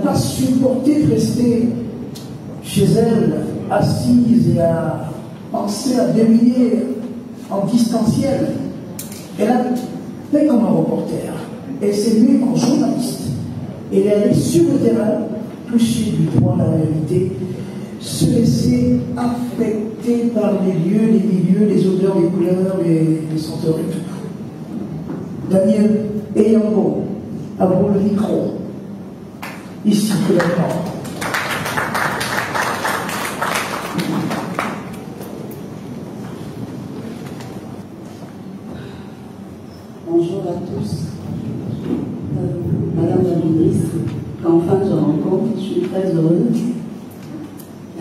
pas supporté de rester chez elle, assise et à penser à dévier en distanciel. Elle a fait comme un reporter. Elle s'est mise en journaliste. Elle est allée sur le terrain, toucher du doigt la réalité, se laisser affecter par les lieux, les milieux, les odeurs, les couleurs, les senteurs et tout. Daniel Eyambo, à vous le micro. Ici, maintenant. Bonjour à tous. Madame la ministre, qu'enfin je rencontre, je suis très heureuse.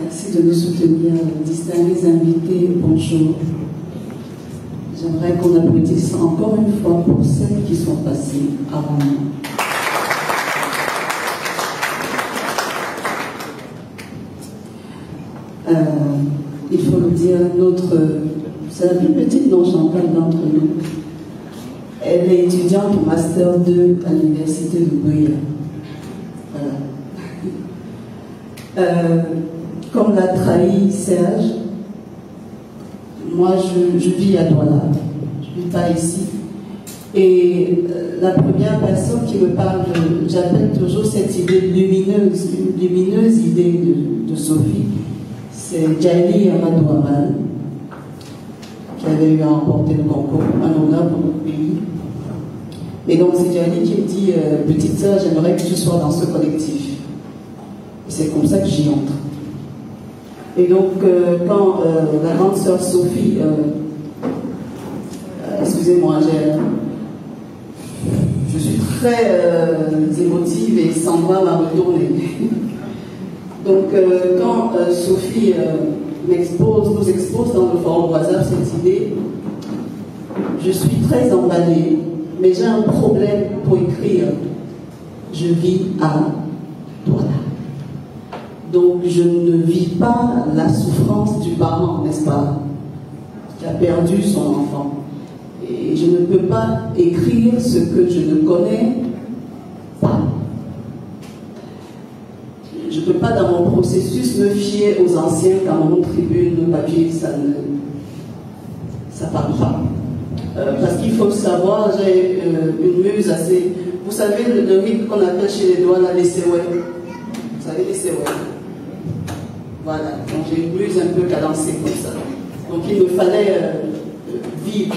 Merci de nous soutenir, distingués invités, bonjour. J'aimerais qu'on applaudisse encore une fois pour celles qui sont passées avant nous. Il faut le dire, c'est la plus petite dont j'en parle d'entre nous. Elle est étudiante au Master 2 à l'Université de Buea. Voilà. Comme l'a trahi Serge, moi je vis à Douala, je ne vis pas ici. Et la première personne qui me parle, j'appelle toujours cette idée lumineuse, une lumineuse idée de Sophie, c'est Djali Amadouaman, qui avait eu à remporter le concours, un honneur pour notre pays. Et donc c'est Djali qui me dit, petite sœur, j'aimerais que tu sois dans ce collectif. C'est comme ça que j'y entre. Et donc, quand la grande sœur Sophie, excusez-moi, je suis très émotive et sans moi m'a retourner. Donc, quand Sophie nous expose dans le forum WhatsApp cette idée, je suis très emballée, mais j'ai un problème pour écrire. Je vis à Douala. Donc je ne vis pas la souffrance du parent, n'est-ce pas, qui a perdu son enfant. Et je ne peux pas écrire ce que je ne connais pas. Je ne peux pas dans mon processus me fier aux anciens quand mon tribune, le papier, ça parle pas. Parce qu'il faut savoir, j'ai une muse assez... Vous savez le rythme qu'on appelle chez les doigts, là, les séouets. Vous savez les séouets. Voilà, donc j'ai une muse un peu cadencée comme ça. Donc il me fallait vivre.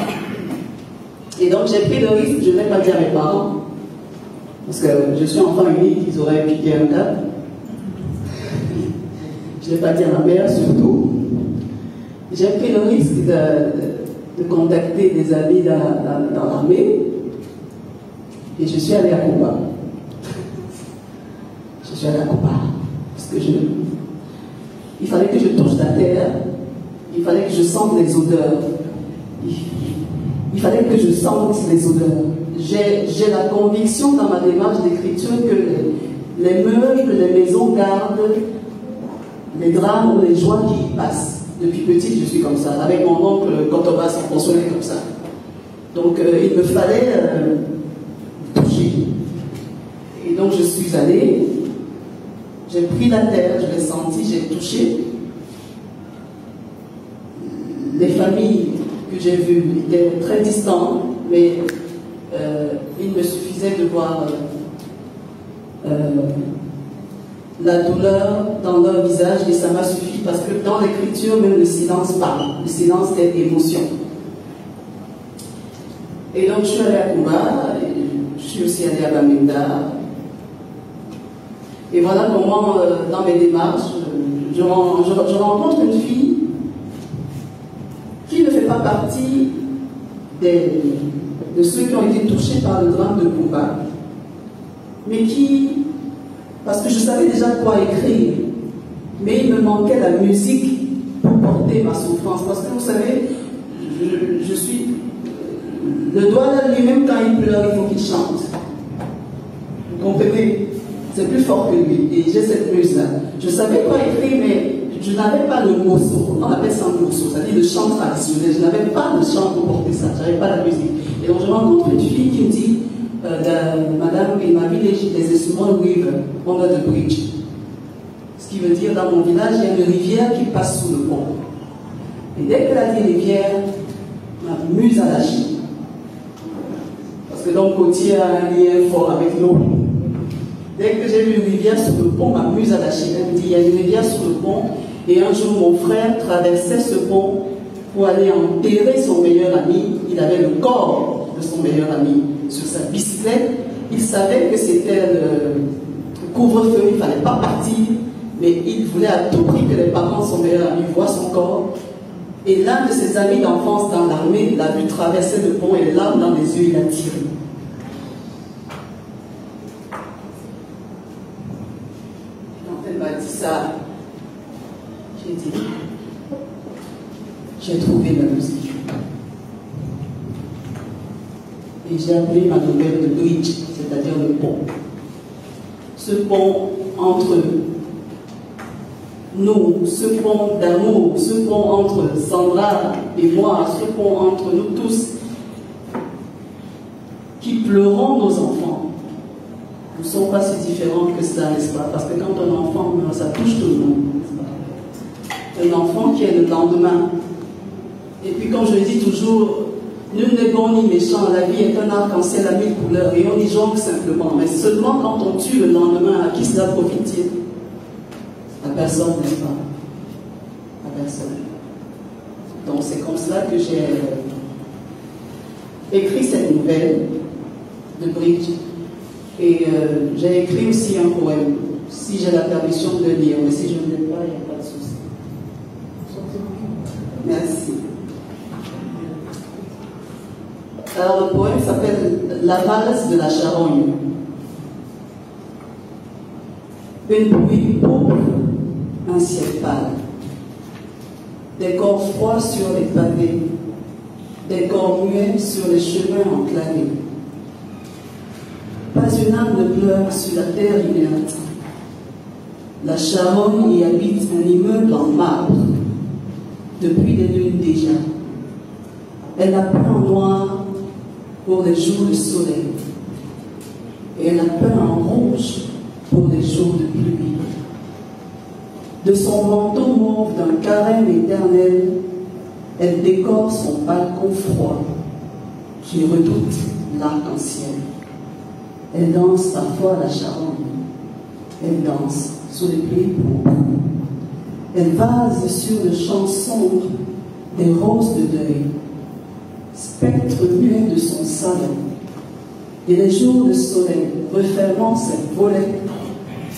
Et donc j'ai pris le risque, je ne vais pas dire à mes parents, parce que je suis enfant unique, ils auraient piqué un câble. Je ne vais pas dire à ma mère surtout. J'ai pris le risque de contacter des amis dans l'armée, et je suis allée à Cuba. Je suis allée à Cuba, parce que il fallait que je touche la terre, il fallait que je sente les odeurs, il fallait que je sente les odeurs. J'ai la conviction dans ma démarche d'écriture que les meubles, les maisons gardent les drames ou les joies qui y passent. Depuis petite, je suis comme ça. Avec mon oncle, quand on va s'en consoler comme ça. Donc, il me fallait toucher. Et donc, je suis allée. J'ai pris la terre, je l'ai senti, j'ai touché. Les familles que j'ai vues étaient très distantes, mais il me suffisait de voir la douleur dans leur visage et ça m'a suffi parce que dans l'écriture, même le silence parle. Le silence est émotion. Et donc je suis allée à Cuba, je suis aussi allée à Bamenda. Et voilà comment, dans mes démarches, je rencontre une fille qui ne fait pas partie de ceux qui ont été touchés par le drame de Cuba, mais qui, parce que je savais déjà quoi écrire, mais il me manquait la musique pour porter ma souffrance. Parce que vous savez, je suis... Le doigt lui-même, quand il pleure, il faut qu'il chante. Vous comprenez? C'est plus fort que lui. Et j'ai cette muse-là. Je savais quoi écrire, mais je n'avais pas le morceau. On appelle ça un morceau, c'est-à-dire le chant traditionnel. Je n'avais pas le chant pour porter ça. Je n'avais pas la musique. Et donc je rencontre une fille qui me dit, Madame, il m'a mis des small river under the bridge. Ce qui veut dire, dans mon village, il y a une rivière qui passe sous le pont. Et dès qu'elle a dit rivière, ma muse a lâché. Parce que donc côtier a un lien fort avec l'eau. Dès que j'ai vu une rivière sur le pont, ma muse a lâché. Elle me dit, il y a une rivière sur le pont. Et un jour, mon frère traversait ce pont pour aller enterrer son meilleur ami. Il avait le corps de son meilleur ami sur sa bicyclette. Il savait que c'était le couvre-feu, il ne fallait pas partir. Mais il voulait à tout prix que les parents de son meilleur ami voient son corps. Et l'un de ses amis d'enfance dans l'armée l'a vu traverser le pont et les larmes dans les yeux, il a tiré. Quand elle m'a dit ça, j'ai dit, j'ai trouvé la musique. Et j'ai appelé ma nouvelle le bridge, c'est-à-dire le pont. Ce pont entre nous, ce pont d'amour, ce pont entre Sandra et moi, ce pont entre nous tous, qui pleurons nos enfants. Nous ne sommes pas si différents que ça, n'est-ce pas? Parce que quand un enfant meurt, ça touche tout le monde, n'est-ce pas? Un enfant qui est le lendemain. Et puis comme je le dis toujours, nul n'est bon ni méchant, la vie est un arc-en-ciel à 1000 couleurs et on y jongle simplement. Mais seulement quand on tue le lendemain, à qui cela profite-t-il? À personne, n'est-ce pas? À personne. Donc c'est comme cela que j'ai écrit cette nouvelle de Bridge. Et j'ai écrit aussi un poème, si j'ai la permission de le lire, mais si je ne l'ai pas, il n'y a pas de souci. Merci. Alors le poème s'appelle La valse de la charogne. Une pluie pauvre, un ciel pâle, des corps froids sur les pavés, des corps muets sur les chemins enclavés. Pas une âme ne pleure sur la terre inerte. La charogne y habite un immeuble en marbre, depuis des lunes déjà. Elle a peint en noir pour les jours de soleil, et elle a peint en rouge pour les jours de pluie. De son manteau mauve d'un carême éternel, elle décore son balcon froid, qui redoute l'arc-en-ciel. Elle danse parfois la charogne, elle danse sous les pluies pauvres. Elle vase sur le champ sombre des roses de deuil, spectre muet de son salon. Et les jours de soleil, refermant ses volets,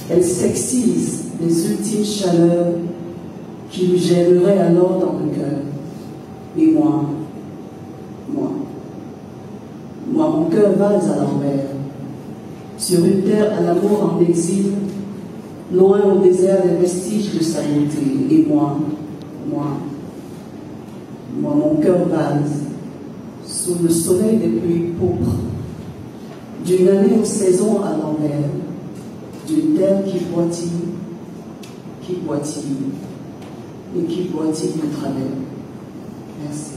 elle s'excise les ultimes chaleurs qui lui gèleraient alors dans le cœur. Et moi, mon cœur vase à l'envers, sur une terre à l'amour en exil, loin au désert des vestiges de sa beauté. Et moi, mon cœur vase, sous le soleil des pluies pourpres, d'une année aux saisons à l'envers, d'une terre qui boitille, et qui boitille de travers. Merci.